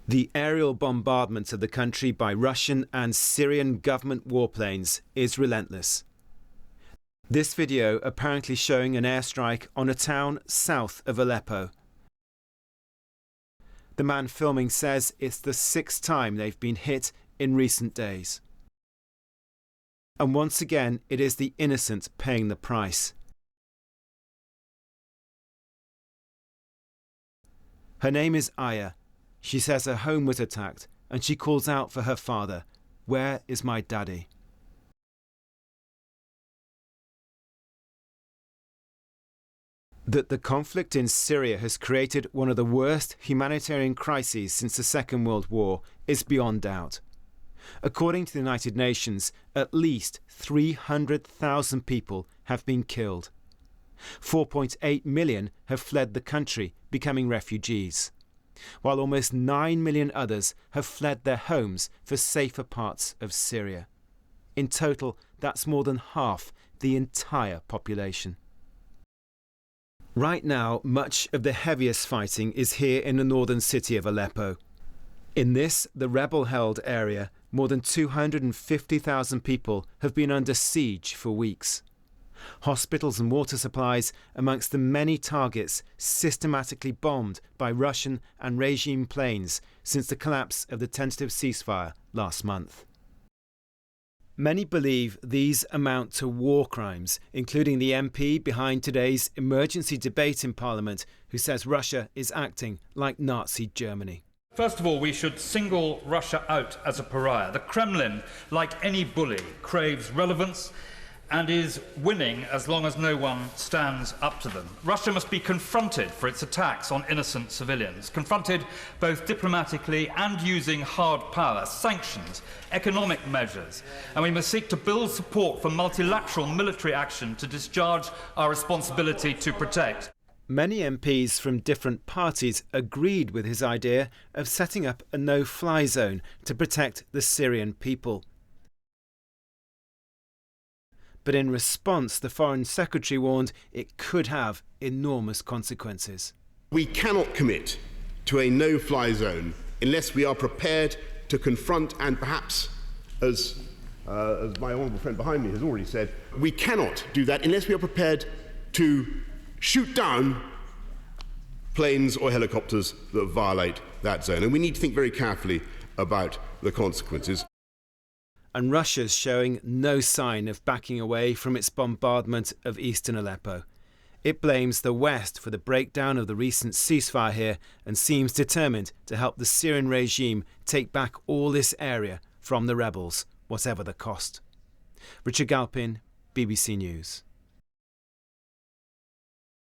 The aerial bombardment of the country by Russian and Syrian government warplanes is relentless. This video apparently showing an airstrike on a town south of Aleppo. The man filming says it's the 6th time they've been hit in recent days. And once again, it is the innocent paying the price. Her name is Aya. She says her home was attacked and she calls out for her father. Where is my daddy? That the conflict in Syria has created one of the worst humanitarian crises since the Second World War is beyond doubt. According to the United Nations, at least 300,000 people have been killed. 4.8 million have fled the country, becoming refugees, while almost 9 million others have fled their homes for safer parts of Syria. In total, that's more than half the entire population. Right now, much of the heaviest fighting is here in the northern city of Aleppo. In this, the rebel-held area, more than 250,000 people have been under siege for weeks. Hospitals and water supplies amongst the many targets systematically bombed by Russian and regime planes since the collapse of the tentative ceasefire last month. Many believe these amount to war crimes, including the MP behind today's emergency debate in Parliament, who says Russia is acting like Nazi Germany. First of all, we should single Russia out as a pariah. The Kremlin, like any bully, craves relevance and is winning as long as no one stands up to them. Russia must be confronted for its attacks on innocent civilians, confronted both diplomatically and using hard power, sanctions, economic measures, and we must seek to build support for multilateral military action to discharge our responsibility to protect. Many MPs from different parties agreed with his idea of setting up a no-fly zone to protect the Syrian people. But in response, the Foreign Secretary warned it could have enormous consequences. We cannot commit to a no-fly zone unless we are prepared to confront and perhaps, as my honourable friend behind me has already said, we cannot do that unless we are prepared to shoot down planes or helicopters that violate that zone. And we need to think very carefully about the consequences. And Russia's showing no sign of backing away from its bombardment of eastern Aleppo. It blames the West for the breakdown of the recent ceasefire here and seems determined to help the Syrian regime take back all this area from the rebels, whatever the cost. Richard Galpin, BBC News.